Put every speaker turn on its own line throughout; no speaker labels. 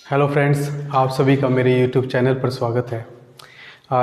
Hello friends, आप सभी का मेरे यूट्यूब चैनल पर स्वागत है।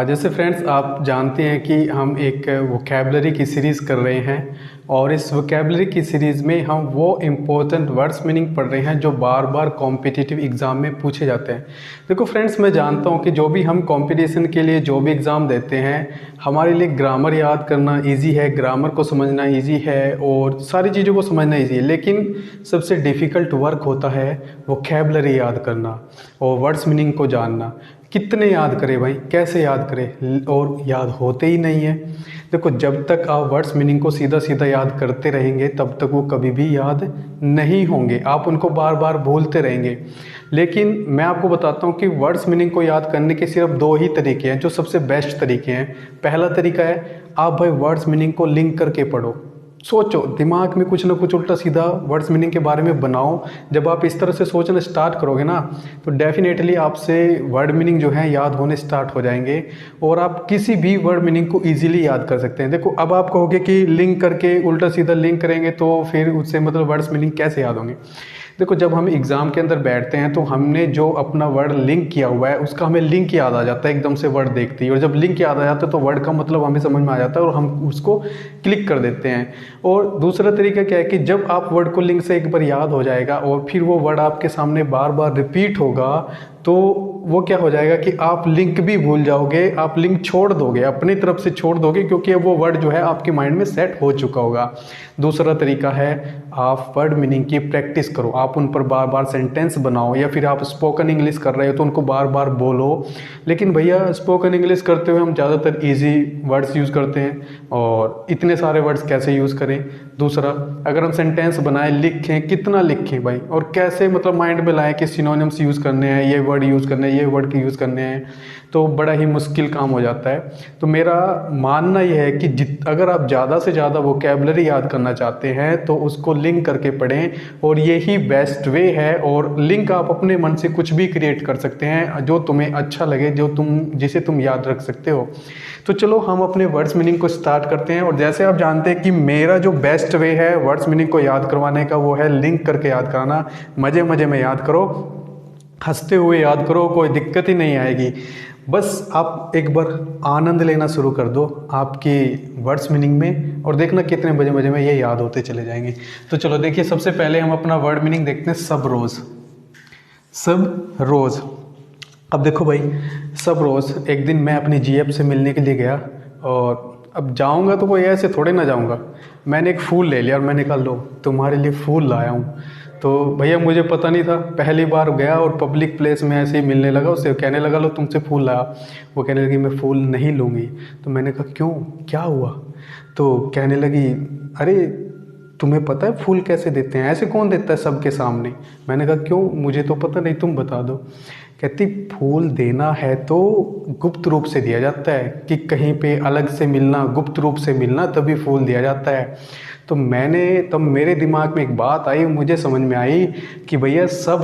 जैसे फ्रेंड्स आप जानते हैं कि हम एक वोकैबलरी की सीरीज़ कर रहे हैं और इस वोकैबलरी की सीरीज़ में हम वो इम्पोर्टेंट वर्ड्स मीनिंग पढ़ रहे हैं जो बार बार कॉम्पिटिटिव एग्ज़ाम में पूछे जाते हैं। देखो फ्रेंड्स, मैं जानता हूँ कि जो भी हम कंपटीशन के लिए जो भी एग्ज़ाम देते हैं, हमारे लिए ग्रामर याद करना इजी है, ग्रामर को समझना इजी है और सारी चीज़ों को समझना इजी है, लेकिन सबसे डिफ़िकल्ट वर्क होता है वोकैबलरी याद करना और वर्ड्स मीनिंग को जानना। कितने याद करें भाई, कैसे याद करें, और याद होते ही नहीं है। देखो, जब तक आप वर्ड्स मीनिंग को सीधा सीधा याद करते रहेंगे तब तक वो कभी भी याद नहीं होंगे, आप उनको बार बार भूलते रहेंगे। लेकिन मैं आपको बताता हूँ कि वर्ड्स मीनिंग को याद करने के सिर्फ दो ही तरीके हैं जो सबसे बेस्ट तरीके हैं। पहला तरीका है, आप भाई वर्ड्स मीनिंग को लिंक करके पढ़ो। सोचो, दिमाग में कुछ ना कुछ उल्टा सीधा वर्ड्स मीनिंग के बारे में बनाओ। जब आप इस तरह से सोचना स्टार्ट करोगे ना, तो डेफिनेटली आपसे वर्ड मीनिंग जो है याद होने स्टार्ट हो जाएंगे और आप किसी भी वर्ड मीनिंग को इजीली याद कर सकते हैं। देखो, अब आप कहोगे कि लिंक करके उल्टा सीधा लिंक करेंगे तो फिर उससे मतलब वर्ड्स मीनिंग कैसे याद होंगे। देखो, जब हम एग्ज़ाम के अंदर बैठते हैं तो हमने जो अपना वर्ड लिंक किया हुआ है उसका हमें लिंक याद आ जाता है एकदम से वर्ड देखते ही, और जब लिंक याद आ जाता है तो वर्ड का मतलब हमें समझ में आ जाता है और हम उसको क्लिक कर देते हैं। और दूसरा तरीका क्या है कि जब आप वर्ड को लिंक से एक बार याद हो जाएगा और फिर वो वर्ड आपके सामने बार बार रिपीट होगा तो वो क्या हो जाएगा कि आप लिंक भी भूल जाओगे, आप लिंक छोड़ दोगे, अपनी तरफ से छोड़ दोगे, क्योंकि वो वर्ड जो है आपके माइंड में सेट हो चुका होगा। दूसरा तरीका है, आप वर्ड मीनिंग की प्रैक्टिस करो, आप उन पर बार बार सेंटेंस बनाओ, या फिर आप स्पोकन इंग्लिश कर रहे हो तो उनको बार बार बोलो। लेकिन भैया, स्पोकन इंग्लिश करते हुए हम ज़्यादातर ईजी वर्ड्स यूज़ करते हैं और इतने सारे वर्ड्स कैसे यूज़ करें। दूसरा, अगर हम सेंटेंस बनाएं, लिखें, कितना लिखें भाई, और कैसे मतलब माइंड में लाएं कि सिनोनिम्स यूज़ करने हैं, ये वर्ड यूज़ करने हैं, ये वर्ड के यूज़ करने हैं, तो बड़ा ही मुश्किल काम हो जाता है। तो मेरा मानना यह है कि अगर आप ज़्यादा से ज़्यादा वोकैबलरी याद करना चाहते हैं तो उसको लिंक करके पढ़ें, और यही बेस्ट वे है। और लिंक आप अपने मन से कुछ भी क्रिएट कर सकते हैं जो तुम्हें अच्छा लगे, जिसे तुम याद रख सकते हो। तो चलो हम अपने वर्ड्स मीनिंग को स्टार्ट करते हैं। और जैसे आप जानते हैं कि मेरा जो बेस्ट वे है वर्ड्स मीनिंग को याद करवाने का, वो है लिंक करके याद कराना। मज़े मज़े में याद करो, हंसते हुए याद करो, कोई दिक्कत ही नहीं आएगी। बस आप एक बार आनंद लेना शुरू कर दो आपकी वर्ड्स मीनिंग में और देखना कितने मजे मजे में ये याद होते चले जाएंगे। तो चलो देखिए, सबसे पहले हम अपना वर्ड मीनिंग देखते हैं, सब रोज़। सब रोज़, अब देखो भाई, सब रोज़ एक दिन मैं अपनी जीएफ से मिलने के लिए गया, और अब जाऊंगा तो कोई ऐसे थोड़े ना जाऊंगा। मैंने एक फूल ले लिया और मैंने कहा, लो तुम्हारे लिए फूल लाया हूँ। तो भैया मुझे पता नहीं था, पहली बार गया और पब्लिक प्लेस में ऐसे ही मिलने लगा, उससे कहने लगा, लो तुमसे फूल लाया। वो कहने लगी, मैं फूल नहीं लूँगी। तो मैंने कहा, क्यों, क्या हुआ? तो कहने लगी, अरे तुम्हें पता है फूल कैसे देते हैं, ऐसे कौन देता है सबके सामने? मैंने कहा, क्यों, मुझे तो पता नहीं, तुम बता दो। कहती, फूल देना है तो गुप्त रूप से दिया जाता है, कि कहीं पे अलग से मिलना, गुप्त रूप से मिलना, तभी फूल दिया जाता है। तो तब मेरे दिमाग में एक बात आई, मुझे समझ में आई कि भैया सब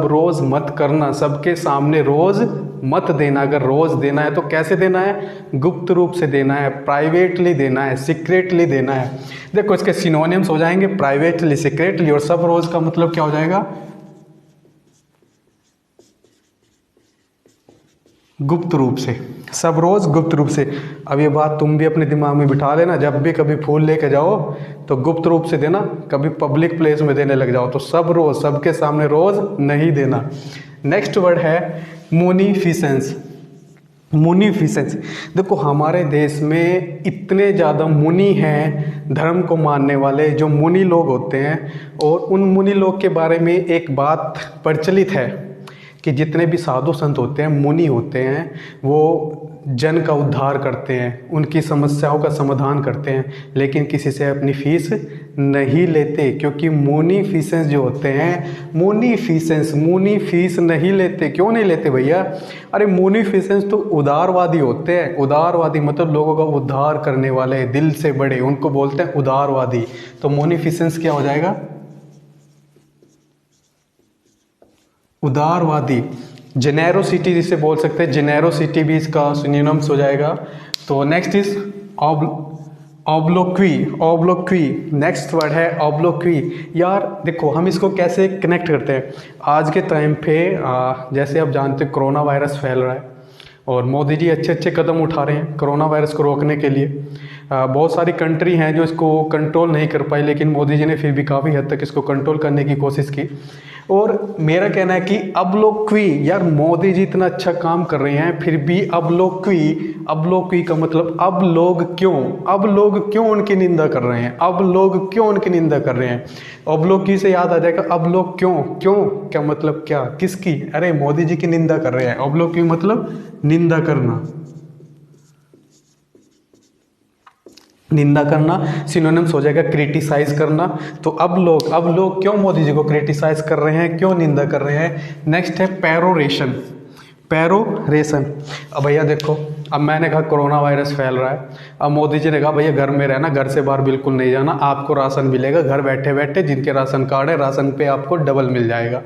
रोज़ मत करना, सबके सामने रोज़ मत देना। अगर रोज़ देना है तो कैसे देना है? गुप्त रूप से देना है, प्राइवेटली देना है, सीक्रेटली देना है। देखो, इसके सिनोनिम्स हो जाएंगे प्राइवेटली, सीक्रेटली, और सब रोज़ का मतलब क्या हो जाएगा? गुप्त रूप से। सब रोज़ गुप्त रूप से। अब ये बात तुम भी अपने दिमाग में बिठा लेना, जब भी कभी फूल लेके जाओ तो गुप्त रूप से देना, कभी पब्लिक प्लेस में देने लग जाओ तो सब रोज़, सबके सामने रोज़ नहीं देना। नेक्स्ट वर्ड है मुनीफिसेंस। मुनीफिसेंस, देखो हमारे देश में इतने ज़्यादा मुनि हैं, धर्म को मानने वाले जो मुनि लोग होते हैं, और उन मुनि लोग के बारे में एक बात प्रचलित है कि जितने भी साधु संत होते हैं, मुनि होते हैं, वो जन का उद्धार करते हैं, उनकी समस्याओं का समाधान करते हैं, लेकिन किसी से अपनी फीस नहीं लेते। क्योंकि मुनीफिसेंस जो होते हैं, मुनी फीस नहीं लेते। क्यों नहीं लेते भैया? अरे मुनीफिसेंस तो उदारवादी होते हैं। उदारवादी मतलब लोगों का उद्धार करने वाले, दिल से बड़े, उनको बोलते हैं उदारवादी। तो मुनीफिसेंस क्या हो जाएगा? उदारवादी। जेनेरोसिटी जिसे बोल सकते हैं, जेनेरोसिटी भी इसका सिनोनिम्स हो जाएगा। तो नेक्स्ट इज ऑब्लोक्वी, ऑब्लोक्वी नेक्स्ट वर्ड है ऑब्लोक्वी। यार देखो हम इसको कैसे कनेक्ट करते हैं। आज के टाइम पे जैसे आप जानते हो कोरोना वायरस फैल रहा है और मोदी जी अच्छे अच्छे कदम उठा रहे हैं कोरोना वायरस को रोकने के लिए। बहुत सारी कंट्री हैं जो इसको कंट्रोल नहीं कर पाई, लेकिन मोदी जी ने फिर भी काफ़ी हद तक इसको कंट्रोल करने की कोशिश की। और मेरा कहना है कि अब लोग क्वी, यार मोदी जी इतना अच्छा काम कर रहे हैं फिर भी अब लोग क्वी, अब लोग क्वी का मतलब अब लोग क्यों उनकी निंदा कर रहे हैं, अब लोग क्यों उनकी निंदा कर रहे हैं। अब लोग क्वी से याद आ जाएगा अब लोग क्यों, क्यों क्या मतलब क्या किसकी, अरे मोदी जी की निंदा कर रहे हैं। अब लोग क्वी मतलब निंदा करना, निंदा करना सिनोनिम्स हो जाएगा क्रिटिसाइज करना। तो अब लोग क्यों मोदी जी को क्रिटिसाइज कर रहे हैं, क्यों निंदा कर रहे हैं। नेक्स्ट है पेरोरेशन, पेरोरेशन। अब भैया देखो, अब मैंने कहा कोरोना वायरस फैल रहा है, अब मोदी जी ने कहा भैया घर में रहना, घर से बाहर बिल्कुल नहीं जाना, आपको राशन मिलेगा घर बैठे बैठे, जिनके राशन कार्ड है राशन पे आपको डबल मिल जाएगा।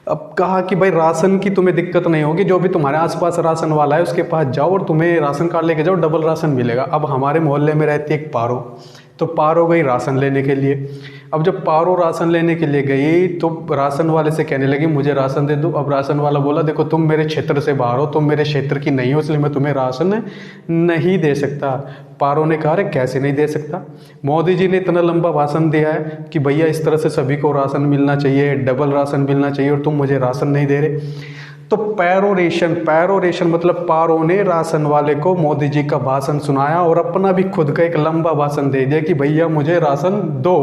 अब कहा कि भाई राशन की तुम्हें दिक्कत नहीं होगी, जो भी तुम्हारे आसपास राशन वाला है उसके पास जाओ और तुम्हें राशन कार्ड लेके जाओ, डबल राशन मिलेगा। अब हमारे मोहल्ले में रहती है एक पारो, तो पारो गई राशन लेने के लिए। अब जब पारो राशन लेने के लिए गई तो राशन वाले से कहने लगी मुझे राशन दे दो। अब राशन वाला बोला देखो तुम मेरे क्षेत्र से बाहर हो, तुम मेरे क्षेत्र की नहीं हो, इसलिए मैं तुम्हें राशन नहीं दे सकता। पारो ने कहा अरे कैसे नहीं दे सकता, मोदी जी ने इतना लंबा भाषण दिया है कि भैया इस तरह से सभी को राशन मिलना चाहिए, डबल राशन मिलना चाहिए, और तुम मुझे राशन नहीं दे रहे। तो पेरोरेशन, पेरोरेशन मतलब पारो ने राशन वाले को मोदी जी का भाषण सुनाया और अपना भी खुद का एक लंबा भाषण दे दिया कि भैया मुझे राशन दो।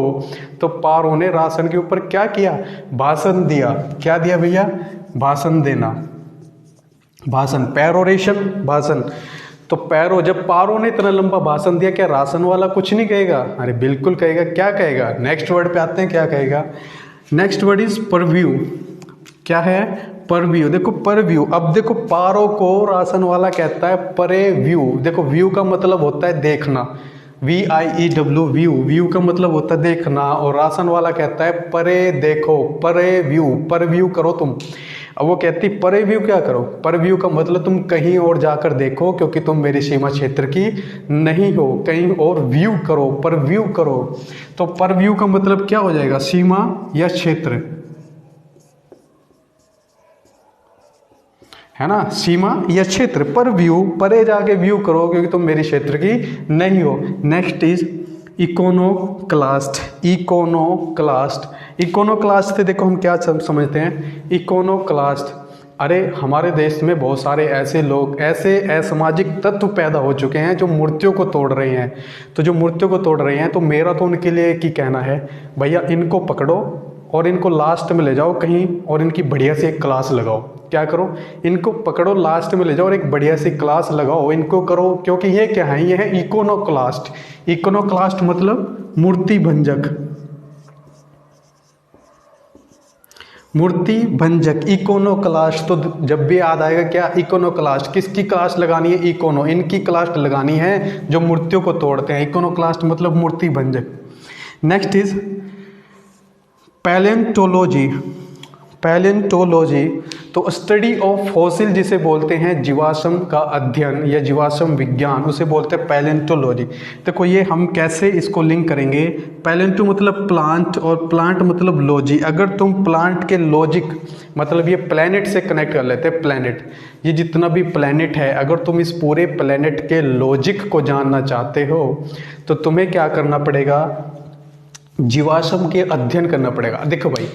तो पारो ने राशन के ऊपर क्या किया, भाषण दिया। क्या दिया भैया, भाषण देना, भाषण, पेरोरेशन भाषण। तो जब पारो ने इतना लंबा भाषण दिया, क्या राशन वाला कुछ नहीं कहेगा, अरे बिल्कुल कहेगा। क्या कहेगा, नेक्स्ट वर्ड पे आते हैं, क्या कहेगा। Next word is purview. क्या है, परव्यू। देखो परव्यू, अब देखो पारो को राशन वाला कहता है परे व्यू। देखो व्यू का मतलब होता है देखना, VIEW व्यू, व्यू का मतलब होता है देखना, और राशन वाला कहता है परे देखो, परे व्यू, पर व्यू करो तुम। अब वो कहती परे व्यू क्या करो, पर व्यू का मतलब तुम कहीं और जाकर देखो क्योंकि तुम मेरी सीमा क्षेत्र की नहीं हो, कहीं और व्यू करो, पर व्यू करो। तो पर व्यू का मतलब क्या हो जाएगा, सीमा या क्षेत्र, है ना, सीमा या क्षेत्र। पर व्यू, परे जाके व्यू करो क्योंकि तुम मेरी क्षेत्र की नहीं हो। नेक्स्ट इज इकोनोक्लास्ट, इकोनोक्लास्ट, इकोनोक्लास्ट से देखो हम क्या समझते हैं, इकोनोक्लास्ट। अरे हमारे देश में बहुत सारे ऐसे लोग, ऐसे असामाजिक तत्व पैदा हो चुके हैं जो मूर्तियों को तोड़ रहे हैं। तो जो मूर्तियों को तोड़ रहे हैं, तो मेरा तो उनके लिए एक ही कहना है, भैया इनको पकड़ो और इनको लास्ट में ले जाओ कहीं और इनकी बढ़िया सी एक क्लास लगाओ। क्या करो, इनको पकड़ो लास्ट में ले जाओ और एक बढ़िया सी क्लास लगाओ, इनको करो, क्योंकि ये क्या है, ये है इकोनोक्लास्ट। इकोनोक्लास्ट मतलब मूर्ति भंजक, मूर्ति भंजक, इकोनोक्लास्ट। तो जब भी याद आएगा क्या, इकोनोक्लास्ट, किसकी क्लास लगानी है, इकोनो, इनकी क्लास लगानी है जो मूर्तियों को तोड़ते हैं। इकोनोक्लास्ट मतलब मूर्ति भंजक। नेक्स्ट इज पैलेंटोलॉजी, पैलेंटोलॉजी तो स्टडी ऑफ फॉसिल, जिसे बोलते हैं जीवाश्म का अध्ययन या जीवाश्म विज्ञान, उसे बोलते हैं पैलेंटोलॉजी। देखो ये हम कैसे इसको लिंक करेंगे, पैलेंटो मतलब प्लांट और प्लांट मतलब लॉजी। अगर तुम प्लांट के लॉजिक मतलब ये प्लैनेट से कनेक्ट कर लेते हैं, प्लैनेट, ये जितना भी प्लैनेट है, अगर तुम इस पूरे प्लैनेट के लॉजिक को जानना चाहते हो तो तुम्हें क्या करना पड़ेगा, जीवाश्म के अध्ययन करना पड़ेगा। देखो भाई,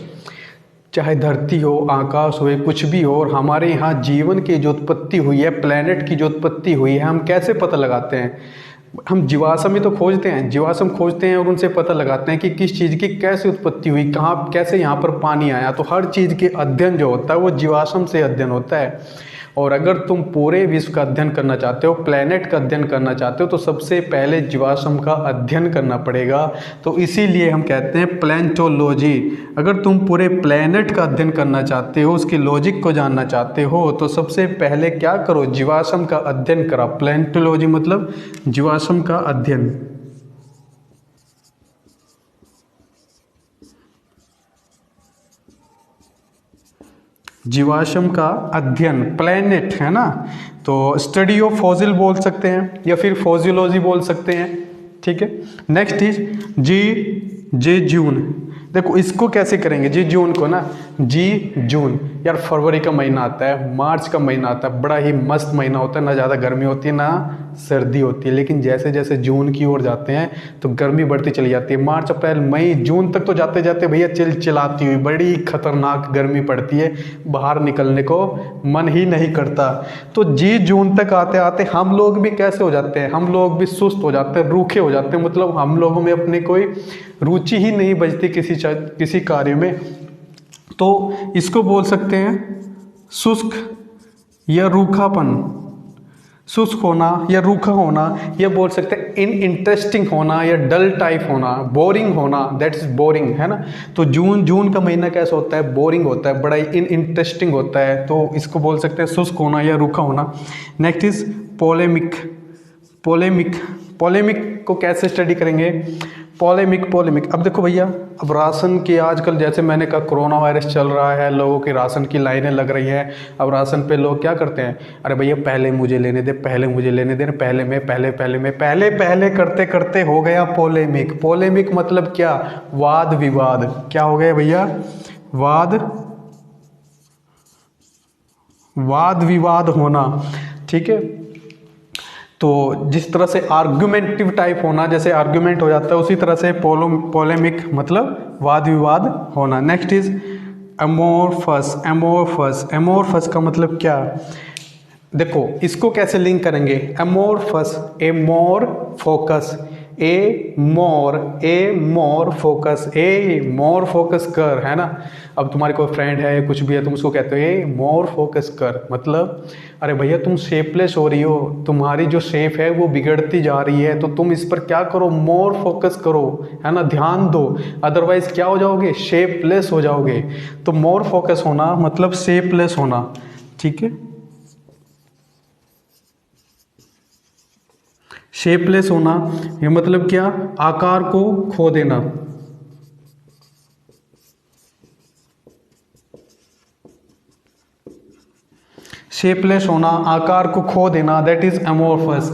चाहे धरती हो, आकाश हो, कुछ भी हो, और हमारे यहाँ जीवन की जो उत्पत्ति हुई है, प्लैनेट की जो उत्पत्ति हुई है, हम कैसे पता लगाते हैं, हम जीवाश्म ही तो खोजते हैं, जीवाश्म खोजते हैं और उनसे पता लगाते हैं कि किस चीज़ की कैसे उत्पत्ति हुई, कहाँ कैसे यहाँ पर पानी आया। तो हर चीज़ के अध्ययन जो होता है वो जीवाश्म से अध्ययन होता है। और अगर तुम पूरे विश्व का अध्ययन करना चाहते हो, प्लैनेट का अध्ययन करना चाहते हो, तो सबसे पहले जीवाश्म का अध्ययन करना पड़ेगा। तो इसीलिए हम कहते हैं प्लैंटोलॉजी। अगर तुम पूरे प्लैनेट का अध्ययन करना चाहते हो, उसके लॉजिक को जानना चाहते हो, तो सबसे पहले क्या करो, जीवाश्म का अध्ययन करा। प्लैंटोलॉजी मतलब जीवाश्म का अध्ययन। जीवाश्म का अध्ययन, प्लैनेट है ना, तो स्टडी ऑफ फॉसिल बोल सकते हैं या फिर फॉसियोलॉजी बोल सकते हैं, ठीक है। नेक्स्ट इज जी जे जून। देखो इसको कैसे करेंगे, जी जून को ना, जी जून यार, फरवरी का महीना आता है, मार्च का महीना आता है, बड़ा ही मस्त महीना होता है, ना ज़्यादा गर्मी होती है ना सर्दी होती है। लेकिन जैसे जैसे जून की ओर जाते हैं तो गर्मी बढ़ती चली जाती है। मार्च अप्रैल मई जून तक तो जाते जाते भैया चिलचिलाती हुई बड़ी खतरनाक गर्मी पड़ती है, बाहर निकलने को मन ही नहीं करता। तो जी जून तक आते आते हम लोग भी कैसे हो जाते हैं, हम लोग भी सुस्त हो जाते हैं, रूखे हो जाते हैं, मतलब हम लोगों में अपनी कोई रुचि ही नहीं बचती किसी कार्य में। तो इसको बोल सकते हैं शुष्क या रूखापन, शुष्क होना या रूखा होना, या बोल सकते हैं इन इंटरेस्टिंग होना या डल टाइप होना, बोरिंग होना, दैट इज बोरिंग, है ना। तो जून का महीना कैसा होता है, बोरिंग होता है, बड़ा ही इन इंटरेस्टिंग होता है, तो इसको बोल सकते हैं शुष्क होना या रूखा होना। Next is पोलेमिक। पोलेमिक को कैसे स्टडी करेंगे, पोलेमिक। अब देखो भैया, अब राशन की आजकल जैसे मैंने कहा कोरोना वायरस चल रहा है, लोगों की राशन की लाइनें लग रही हैं। अब राशन पे लोग क्या करते हैं, अरे भैया पहले मुझे लेने दे, पहले मुझे लेने दे, पहले करते करते हो गया पोलेमिक मतलब क्या, वाद विवाद। क्या हो गया भैया, वाद विवाद होना, ठीक है। तो जिस तरह से आर्गुमेंटिव टाइप होना, जैसे आर्गुमेंट हो जाता है, उसी तरह से पोलेमिक मतलब वाद विवाद होना। नेक्स्ट इज एमोरफस का मतलब क्या, देखो इसको कैसे लिंक करेंगे, एमोरफस, ए मोर फोकस कर, है ना। अब तुम्हारे कोई फ्रेंड है, कुछ भी है, तुम उसको कहते हो ए मोर फोकस कर, मतलब अरे भैया तुम शेपलेस हो रही हो, तुम्हारी जो शेप है वो बिगड़ती जा रही है, तो तुम इस पर क्या करो, मोर फोकस करो, है ना, ध्यान दो, अदरवाइज क्या हो जाओगे, शेपलेस हो जाओगे। तो मोर फोकस होना मतलब शेपलेस होना, ठीक है। शेपलेस होना ये मतलब क्या, आकार को खो देना। शेपलेस होना, आकार को खो देना, दैट इज एमोरफस।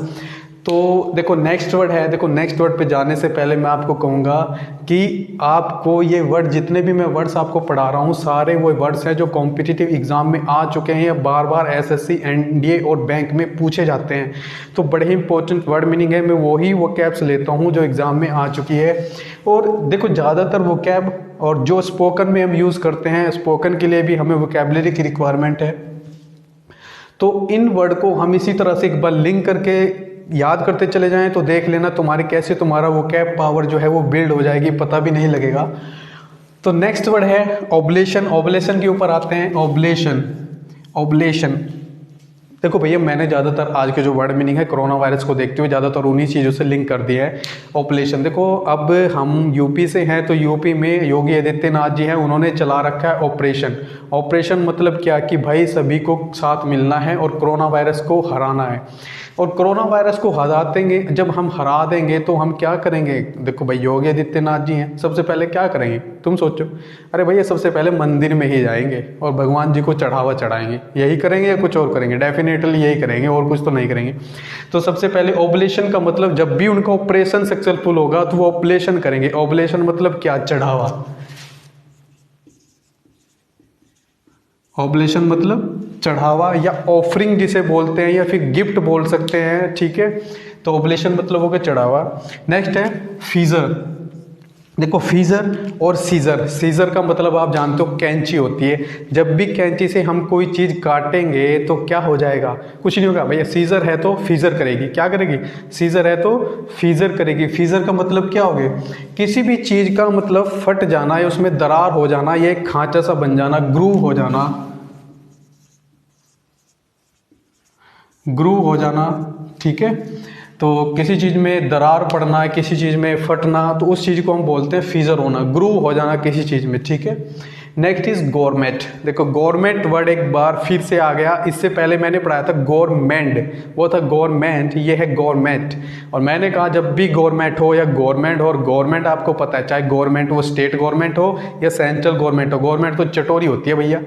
तो देखो नेक्स्ट वर्ड है, देखो नेक्स्ट वर्ड पे जाने से पहले मैं आपको कहूँगा कि आपको ये वर्ड, जितने भी मैं वर्ड्स आपको पढ़ा रहा हूँ, सारे वो वर्ड्स हैं जो कॉम्पिटिटिव एग्जाम में आ चुके हैं या बार बार एसएससी एनडीए और बैंक में पूछे जाते हैं। तो बड़े ही इंपॉर्टेंट वर्ड मीनिंग है, मैं वही वो कैब्स लेता हूँ जो एग्जाम में आ चुकी है। और देखो ज़्यादातर वो कैब और जो स्पोकन में हम यूज़ करते हैं, स्पोकन के लिए भी हमें वोकैबुलरी की रिक्वायरमेंट है। तो इन वर्ड को हम इसी तरह से एक बार लिंक करके याद करते चले जाएं तो देख लेना तुम्हारे कैसे तुम्हारा वो कैब पावर जो है वो बिल्ड हो जाएगी, पता भी नहीं लगेगा। तो नेक्स्ट वर्ड है ऑब्लेशन। ऑब्लेशन के ऊपर आते हैं, ऑब्लेशन। देखो भैया मैंने ज़्यादातर आज के जो वर्ड मीनिंग है कोरोना वायरस को देखते हुए ज़्यादातर उन्हीं चीज़ों से लिंक कर दिया है। ऑपरेशन, देखो अब हम यूपी से हैं तो यूपी में योगी आदित्यनाथ जी हैं, उन्होंने चला रखा है ऑपरेशन। ऑपरेशन मतलब क्या कि भाई सभी को साथ मिलना है और कोरोना वायरस को हराना है। और कोरोना वायरस को हरा देंगे, जब हम हरा देंगे तो हम क्या करेंगे, देखो भाई योगी आदित्यनाथ जी हैं, सबसे पहले क्या करेंगे तुम सोचो, अरे भैया सबसे पहले मंदिर में ही जाएंगे और भगवान जी को चढ़ावा चढ़ाएंगे, यही करेंगे या कुछ और करेंगे, डेफिनेटली यही करेंगे और कुछ तो नहीं करेंगे। तो सबसे पहले ऑब्लेशन का मतलब जब भी उनका ऑपरेशन सक्सेसफुल होगा तो वो ऑब्लेशन करेंगे। ऑब्लेशन मतलब क्या, चढ़ावा। ऑब्लेशन मतलब चढ़ावा या ऑफरिंग जिसे बोलते हैं या फिर गिफ्ट बोल सकते हैं, ठीक है। तो ऑब्लेशन मतलब हो गया चढ़ावा। नेक्स्ट है फीजर। देखो फीजर और सीजर, सीजर का मतलब आप जानते हो कैंची होती है। जब भी कैंची से हम कोई चीज़ काटेंगे तो क्या हो जाएगा, कुछ नहीं होगा भैया, सीजर है तो फीजर करेगी, क्या करेगी, सीजर है तो फीजर करेगी। फीजर का मतलब क्या हो गया, किसी भी चीज़ का मतलब फट जाना या उसमें दरार हो जाना या एक खांचा सा बन जाना, ग्रूव हो जाना, ग्रूव हो जाना, ठीक है। तो किसी चीज़ में दरार पड़ना, किसी चीज़ में फटना, तो उस चीज़ को हम बोलते हैं फीजर होना, ग्रूव हो जाना किसी चीज़ में, ठीक है। Next is government. देखो गवर्नमेंट वर्ड एक बार फिर से आ गया, इससे पहले मैंने पढ़ाया था गवर्नमेंट, वो था गवर्नमेंट, ये है गवर्नमेंट। और मैंने कहा जब भी गवर्नमेंट हो या गवर्नमेंट हो, और गवर्नमेंट आपको पता है चाहे गवर्नमेंट वो स्टेट गवर्नमेंट हो या सेंट्रल गवर्नमेंट हो, गवर्नमेंट तो चटोरी होती है भैया,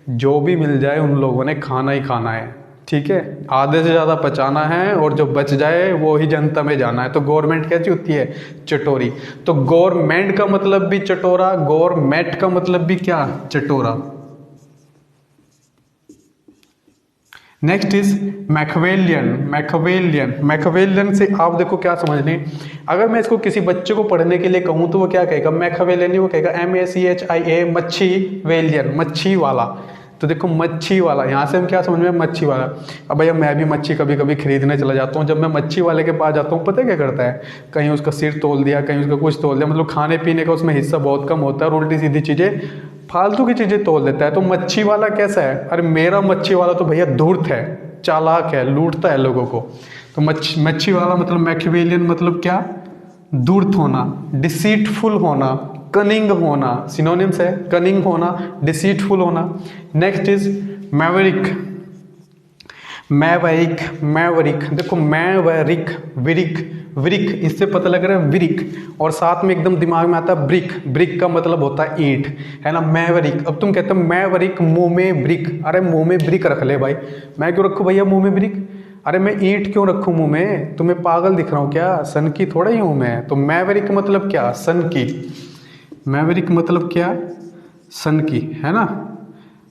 जो भी मिल जाए उन लोगों ने खाना ही खाना है, ठीक है, आधे से ज़्यादा पचाना है और जो बच जाए वो ही जनता में जाना है। तो गवर्नमेंट कैसी होती है? चटोरी। तो गवर्नमेंट का मतलब भी चटोरा, गवर्नमेंट का मतलब भी क्या? चटोरा। Next is मैकवेलियन। मैकवेलियन, मैकवेलियन से आप देखो क्या समझने, अगर मैं इसको किसी बच्चे को पढ़ने के लिए कहूँ तो वो क्या कहेगा? मैकवेलियन, वो कहेगा MACHIA, मच्छी वेलियन, मच्छी वाला। तो देखो मच्छी वाला, यहाँ से हम क्या समझ में? मच्छी वाला। अब भैया मैं भी मच्छी कभी कभी खरीदने चला जाता हूँ, जब मैं मच्छी वाले के पास जाता हूँ पता है क्या करता है? कहीं उसका सिर तोल दिया, कहीं उसका कुछ तोल दिया, मतलब खाने पीने का उसमें हिस्सा बहुत कम होता है और उल्टी सीधी चीज़ें, फालतू की चीज़ें तोल देता है। तो मच्छी वाला कैसा है? अरे मेरा मच्छी वाला तो भैया धूर्त है, चालाक है, लूटता है लोगों को। तो मच्छी वाला मतलब मैकियावेलियन मतलब क्या? धूर्त होना, डिसीटफुल होना, कनिंग होना, सिनोनिम्स है, कनिंग होना, डिसीटफुल होना। Next is Maverick. Maverick, Maverick, देखो मैवरिक, विरिक, विरिक, इससे पता लग रहा है विरिक, और साथ में एकदम दिमाग में आता है ब्रिक। ब्रिक का मतलब होता है ईंट, है ना? मैवरिक। अब तुम कहते हो मैवरिक मुंह में ब्रिक, अरे मुंह में ब्रिक रख ले भाई, मैं क्यों रखूँ भैया मुंह में ब्रिक? अरे मैं ईंट क्यों रखूँ मुंह में? तुम्हें पागल दिख रहा हूँ क्या? सन की थोड़ा ही हूँ मैं। तो मैवरिक मतलब क्या? सन की। मैवरिक मतलब क्या? सन की, है ना?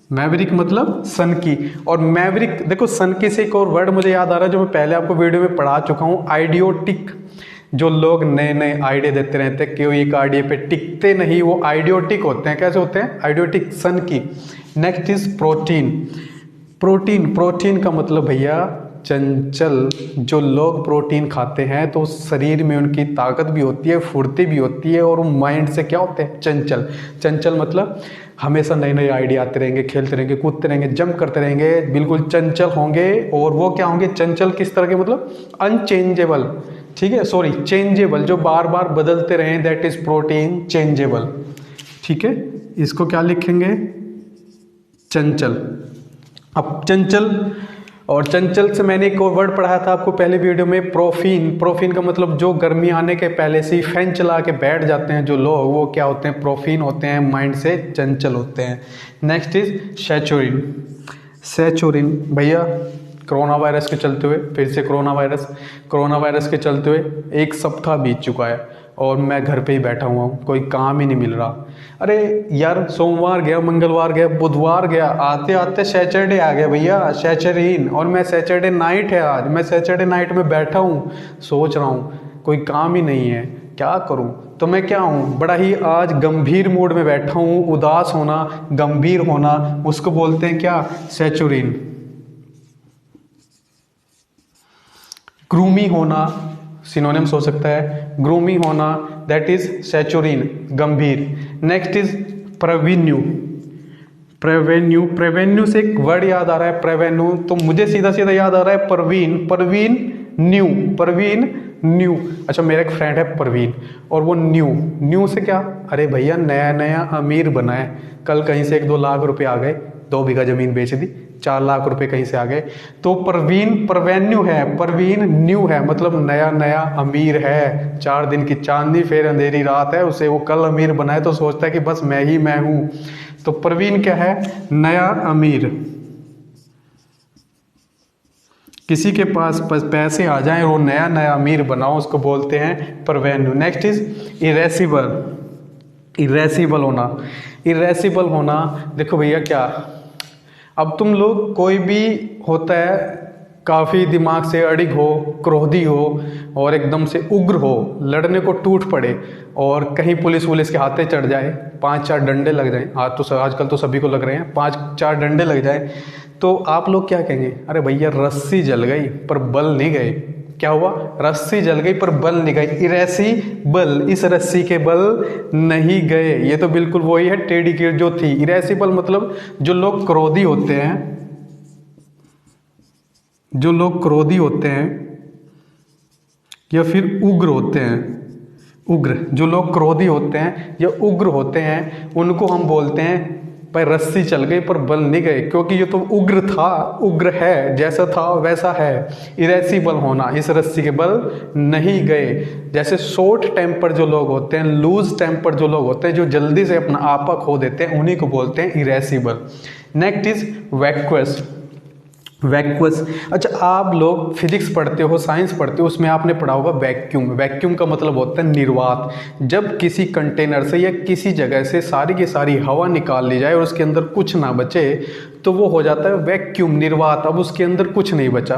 मैवरिक मतलब सन की। और मैवरिक देखो, सन की से एक और वर्ड मुझे याद आ रहा है जो मैं पहले आपको वीडियो में पढ़ा चुका हूँ, आइडियोटिक। जो लोग नए नए आइडिया देते रहते हैं, क्यों एक आइडिया पे टिकते नहीं, वो आइडियोटिक होते हैं। कैसे होते हैं? आइडियोटिक, सन की। Next is protein. Protein, protein का मतलब भैया चंचल। जो लोग प्रोटीन खाते हैं तो शरीर में उनकी ताकत भी होती है, फुर्ती भी होती है, और वो माइंड से क्या होते हैं? चंचल। चंचल मतलब हमेशा नए नए आइडिया आते रहेंगे, खेलते रहेंगे, कूदते रहेंगे, जंप करते रहेंगे, बिल्कुल चंचल होंगे। और वो क्या होंगे? चंचल किस तरह के? मतलब अनचेंजेबल, ठीक है, सॉरी चेंजेबल, जो बार बार बदलते रहें, दैट इज प्रोटीन, चेंजेबल। ठीक है, इसको क्या लिखेंगे? चंचल। अब चंचल, और चंचल से मैंने एक और वर्ड पढ़ाया था आपको पहले वीडियो में, प्रोफीन। प्रोफीन का मतलब जो गर्मी आने के पहले से ही फैन चला के बैठ जाते हैं जो लोग, वो क्या होते हैं? प्रोफीन होते हैं, माइंड से चंचल होते हैं। Next is सैचुरिन। सैचुरिन भैया कोरोना वायरस के चलते हुए, फिर से कोरोना वायरस के चलते हुए 1 सप्ताह बीत चुका है और मैं घर पे ही बैठा हुआ हूँ, कोई काम ही नहीं मिल रहा। अरे यार सोमवार गया, मंगलवार गया, बुधवार गया, आते आते सैटरडे आ गया भैया, सैचुरिन। और मैं सैटरडे नाइट है आज, मैं सैटरडे नाइट में बैठा हूँ, सोच रहा हूँ कोई काम ही नहीं है, क्या करूँ? तो मैं क्या हूँ? बड़ा ही आज गंभीर मूड में बैठा हूँ। उदास होना, गंभीर होना, उसको बोलते हैं क्या? सैचुरिन। ग्रूमी होना सिनोनिम्स हो सकता है, ग्रूमी होना, दैट इज सैचुरिन, गंभीर। Next is प्रेवेन्यू। प्रेवेन्यू, प्रेवेन्यू से एक वर्ड याद आ रहा है, प्रेवेन्यू, तो मुझे सीधा सीधा याद आ रहा है परवीन, परवीन न्यू, परवीन न्यू। अच्छा मेरा एक फ्रेंड है परवीन, और वो न्यू, न्यू से क्या? अरे भैया नया नया अमीर बना है, कल कहीं से 1-2 लाख रुपए आ गए, 2 बीघा जमीन बेच दी, 4 लाख रुपए कहीं से आ गए। तो परवीन परवेन्यू है, परवीन न्यू है, मतलब नया नया अमीर है। 4 दिन की चांदनी फिर अंधेरी रात है, उसे वो कल अमीर बनाए तो सोचता है कि बस मैं ही मैं हूं। तो परवीन क्या है? नया अमीर। किसी के पास पैसे आ जाएं और वो नया नया अमीर बनाओ, उसको बोलते हैं परवेन्यू। Next is इरेसिबल। इरेसिबल होना, इरेसिबल होना, देखो भैया क्या, अब तुम लोग कोई भी होता है काफ़ी दिमाग से अड़िग हो, क्रोधी हो और एकदम से उग्र हो, लड़ने को टूट पड़े और कहीं पुलिस वुलिस के हाथे चढ़ जाए, 5-4 डंडे लग जाए, आजकल तो सभी को लग रहे हैं, 5-4 डंडे लग जाए, तो आप लोग क्या कहेंगे? अरे भैया रस्सी जल गई पर बल नहीं गए। क्या हुआ? रस्सी जल गई पर बल नहीं गई, इरेसिबल, इस रस्सी के बल नहीं गए। ये तो बिल्कुल वही है टेढ़ी कीड़ जो थी। इरेसिबल मतलब जो लोग क्रोधी होते हैं, जो लोग क्रोधी होते हैं या फिर उग्र होते हैं, उग्र, जो लोग क्रोधी होते हैं या उग्र होते हैं उनको हम बोलते हैं पर रस्सी चल गई पर बल नहीं गए, क्योंकि ये तो उग्र था, उग्र है, जैसा था वैसा है। इरेसिबल होना, इस रस्सी के बल नहीं गए। जैसे शॉर्ट टेम्पर जो लोग होते हैं, लूज टेम्पर जो लोग होते हैं, जो जल्दी से अपना आपा खो देते हैं, उन्हीं को बोलते हैं इरेसिबल। Next is वैक्वस। वैक्यूअस। अच्छा, आप लोग फिजिक्स पढ़ते हो, साइंस पढ़ते हो, उसमें आपने पढ़ा होगा वैक्यूम। वैक्यूम का मतलब होता है निर्वात। जब किसी कंटेनर से या किसी जगह से सारी की सारी हवा निकाल ली जाए और उसके अंदर कुछ ना बचे तो वो हो जाता है वैक्यूम, निर्वात। अब उसके अंदर कुछ नहीं बचा।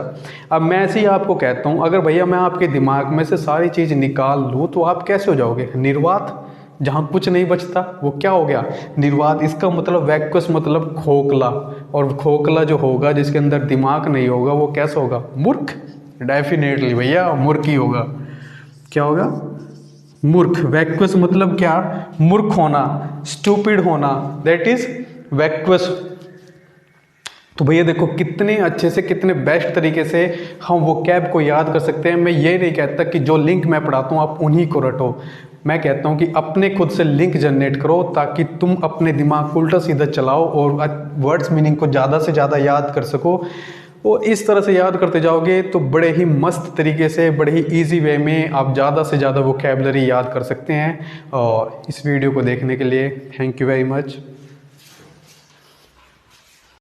अब मैं ऐसे ही आपको कहता हूँ, अगर भैया मैं आपके दिमाग में से सारी चीज़ निकाल लूँ तो आप कैसे हो जाओगे? निर्वात। जहाँ कुछ नहीं बचता वो क्या हो गया? निर्वात। इसका मतलब वैक्यूअस मतलब खोखला, और खोखला जो होगा जिसके अंदर दिमाग नहीं होगा वो कैसा होगा? मूर्ख। डेफिनेटली भैया मूर्ख ही होगा। क्या होगा? मूर्ख। वैक्यूअस मतलब क्या? मूर्ख होना, स्टूपिड होना, दैट इज वैक्यूअस। तो भैया देखो कितने अच्छे से, कितने बेस्ट तरीके से हम वो कैब को याद कर सकते हैं। मैं ये नहीं कहता कि जो लिंक मैं पढ़ाता हूँ आप उन्हीं को रटो। मैं कहता हूँ कि अपने खुद से लिंक जनरेट करो ताकि तुम अपने दिमाग को उल्टा सीधा चलाओ और वर्ड्स मीनिंग को ज़्यादा से ज़्यादा याद कर सको। और इस तरह से याद करते जाओगे तो बड़े ही मस्त तरीके से, बड़े ही ईजी वे में आप ज़्यादा से ज़्यादा वोकैबुलरी याद कर सकते हैं। और इस वीडियो को देखने के लिए थैंक यू वेरी मच।